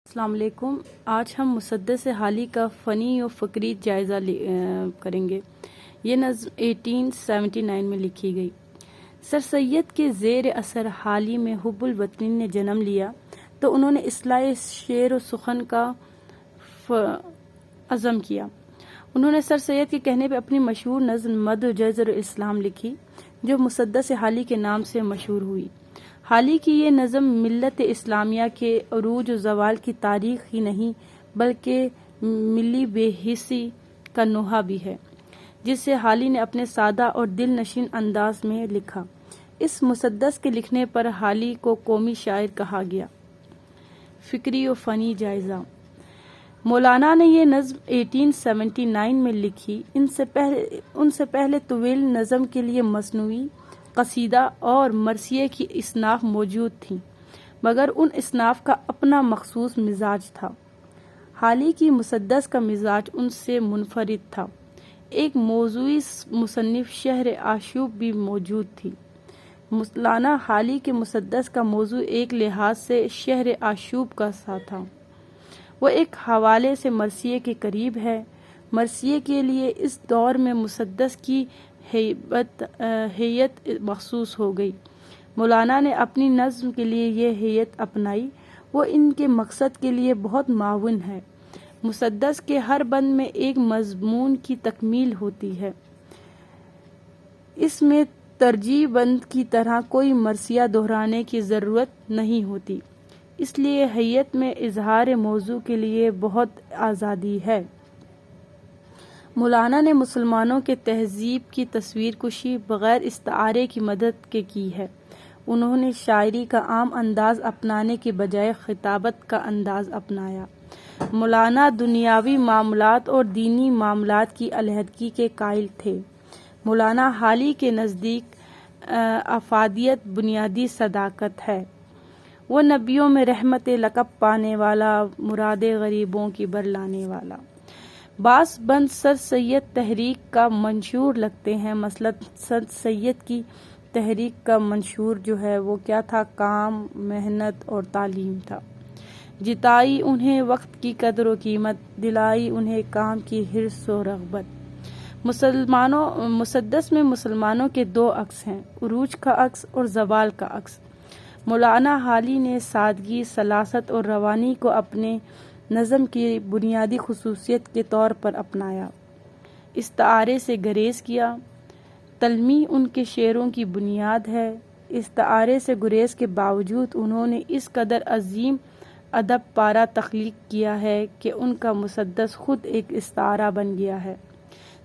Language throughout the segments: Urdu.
السلام علیکم۔ آج ہم مسدس حالی کا فنی و فکری جائزہ کریں گے۔ یہ نظم 1879 میں لکھی گئی۔ سر سید کے زیر اثر حالی میں حب الوطنی نے جنم لیا تو انہوں نے اصلاح شعر و سخن کا عزم کیا۔ انہوں نے سر سید کے کہنے پہ اپنی مشہور نظم مد و جزر الاسلام لکھی جو مسدس حالی کے نام سے مشہور ہوئی۔ حالی کی یہ نظم ملت اسلامیہ کے عروج و زوال کی تاریخ ہی نہیں بلکہ ملی بے حسی کا نوحہ بھی ہے، جسے حالی نے اپنے سادہ اور دل نشین انداز میں لکھا۔ اس مسدس کے لکھنے پر حالی کو قومی شاعر کہا گیا۔ فکری و فنی جائزہ۔ مولانا نے یہ نظم 1879 میں لکھی۔ ان سے پہلے طویل نظم کے لیے مثنوی، قصیدہ اور مرثیے کی اصناف موجود تھیں، مگر ان اصناف کا اپنا مخصوص مزاج تھا۔ حالی کی مسدس کا مزاج ان سے منفرد تھا۔ ایک موضوعی مصنف شہر آشوب بھی موجود تھی۔ مولانا حالی کے مسدس کا موضوع ایک لحاظ سے شہر آشوب کا سا تھا۔ وہ ایک حوالے سے مرثیے کے قریب ہے۔ مرثیے کے لیے اس دور میں مسدس کی ہیئت مخصوص ہو گئی۔ مولانا نے اپنی نظم کے لیے یہ ہیئت اپنائی۔ وہ ان کے مقصد کے لیے بہت معاون ہے۔ مسدس کے ہر بند میں ایک مضمون کی تکمیل ہوتی ہے۔ اس میں ترجیح بند کی طرح کوئی مرثیہ دہرانے کی ضرورت نہیں ہوتی، اس لیے ہیئت میں اظہار موضوع کے لیے بہت آزادی ہے۔ مولانا نے مسلمانوں کے تہذیب کی تصویر کشی بغیر استعارے کی مدد کے کی ہے۔ انہوں نے شاعری کا عام انداز اپنانے کے بجائے خطابت کا انداز اپنایا۔ مولانا دنیاوی معاملات اور دینی معاملات کی علیحدگی کے قائل تھے۔ مولانا حالی کے نزدیک افادیت بنیادی صداقت ہے۔ وہ نبیوں میں رحمت لقب پانے والا، مراد غریبوں کی برلانے والا۔ بعض بند سر سید تحریک کا منشور لگتے ہیں، مثلا سر سید کی تحریک کا منشور جو ہے وہ کیا تھا؟ کام، محنت اور تعلیم تھا۔ جتائی انہیں وقت کی قدر و قیمت، دلائی انہیں کام کی حرص و رغبت۔ مسدس میں مسلمانوں کے دو عکس ہیں، عروج کا عکس اور زوال کا عکس۔ مولانا حالی نے سادگی، سلاست اور روانی کو اپنے نظم کی بنیادی خصوصیت کے طور پر اپنایا۔ استعارے سے گریز کیا۔ تلمیح ان کے شعروں کی بنیاد ہے۔ استعارے سے گریز کے باوجود انہوں نے اس قدر عظیم ادب پارہ تخلیق کیا ہے کہ ان کا مسدس خود ایک استعارہ بن گیا ہے۔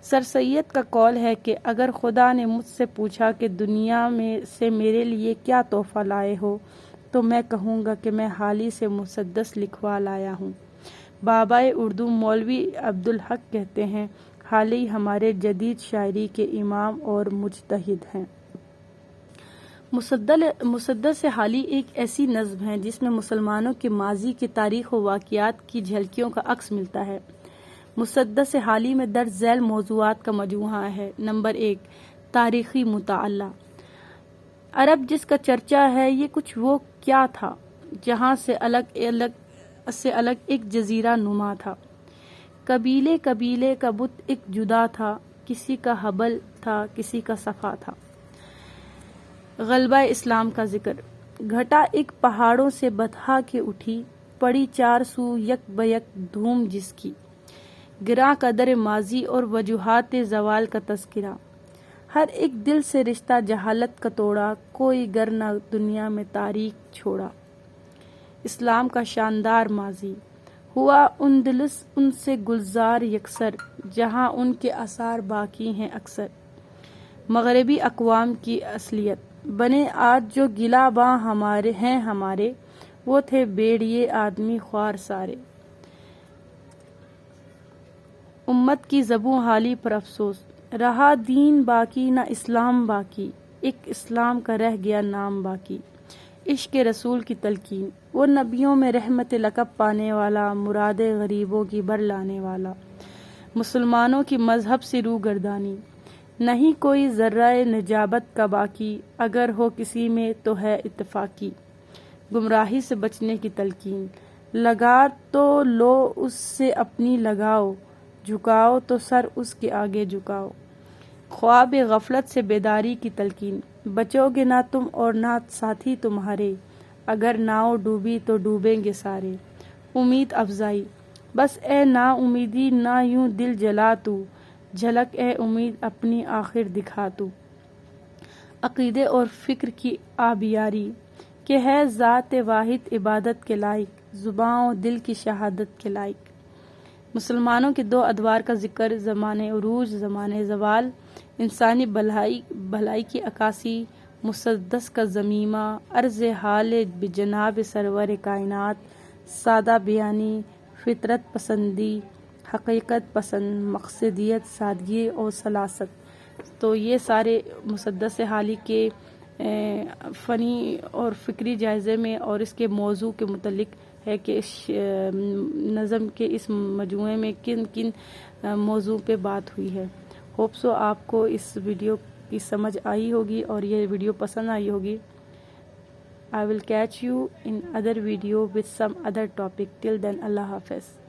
سر سید کا قول ہے کہ اگر خدا نے مجھ سے پوچھا کہ دنیا میں سے میرے لیے کیا تحفہ لائے ہو تو میں کہوں گا کہ میں حالی سے مسدس لکھوا لایا ہوں۔ بابائے اردو مولوی عبدالحق کہتے ہیں، حالی ہمارے جدید شاعری کے امام اور مجتہد ہیں۔ مسدس حالی ایک ایسی نظم ہے جس میں مسلمانوں کے ماضی کی تاریخ و واقعات کی جھلکیوں کا عکس ملتا ہے۔ مسدس حالی میں درج ذیل موضوعات کا مجموعہ ہے۔ نمبر 1، تاریخی مطالعہ۔ عرب جس کا چرچا ہے، یہ کچھ وہ کیا تھا جہاں سے الگ ایک جزیرہ نما تھا۔ قبیلے کا بت ایک جدا تھا، کسی کا حبل تھا، کسی کا صفا تھا۔ غلبہ اسلام کا ذکر۔ گھٹا ایک پہاڑوں سے بتھا کے اٹھی، پڑی چار سو یک بیک دھوم جس کی۔ گراں قدر ماضی اور وجوہات زوال کا تذکرہ۔ ہر ایک دل سے رشتہ جہالت کا توڑا، کوئی گر نہ دنیا میں تاریخ چھوڑا۔ اسلام کا شاندار ماضی۔ ہوا اندلس ان سے گلزار یکسر، جہاں ان کے آثار باقی ہیں اکثر۔ مغربی اقوام کی اصلیت۔ بنے آج جو گلہ باں ہمارے، وہ تھے بھیڑیے آدمی خوار سارے۔ امت کی زبوں حالی پر افسوس، رہا دین باقی نہ اسلام باقی، ایک اسلام کا رہ گیا نام باقی۔ عشق رسول کی تلقین۔ وہ نبیوں میں رحمت لقب پانے والا، مراد غریبوں کی برلانے والا۔ مسلمانوں کی مذہب سے روگردانی۔ نہیں کوئی ذرہ نجابت کا باقی، اگر ہو کسی میں تو ہے اتفاقی۔ گمراہی سے بچنے کی تلقین۔ لگا تو لو اس سے اپنی لگاؤ، جھکاؤ تو سر اس کے آگے جھکاؤ۔ خواب غفلت سے بیداری کی تلقین، بچو گے نہ تم اور نہ ساتھی تمہارے، اگر ناؤ ڈوبی تو ڈوبیں گے سارے۔ امید افزائی، بس اے نا امیدی نہ یوں دل جلا تو، جھلک اے امید اپنی آخر دکھا تو۔ عقیدے اور فکر کی آبیاری، کہ ہے ذات واحد عبادت کے لائق، زباں و دل کی شہادت کے لائق۔ مسلمانوں کے دو ادوار کا ذکر، زمانِ عروج، زمانِ زوال، انسانی بھلائی کی عکاسی، مسدس کا ضمیمہ، عرض حال بجناب سرور کائنات، سادہ بیانی، فطرت پسندی، حقیقت پسند، مقصدیت، سادگی اور سلاست۔ تو یہ سارے مسدس حالی کے فنی اور فکری جائزے میں اور اس کے موضوع کے متعلق ہے کہ نظم کے اس مجموعے میں کن کن موضوع پہ بات ہوئی ہے۔ ہوپ سو آپ کو اس ویڈیو کی سمجھ آئی ہوگی اور یہ ویڈیو پسند آئی ہوگی۔ I will catch you in other video with some other topic. Till then, Allah Hafiz.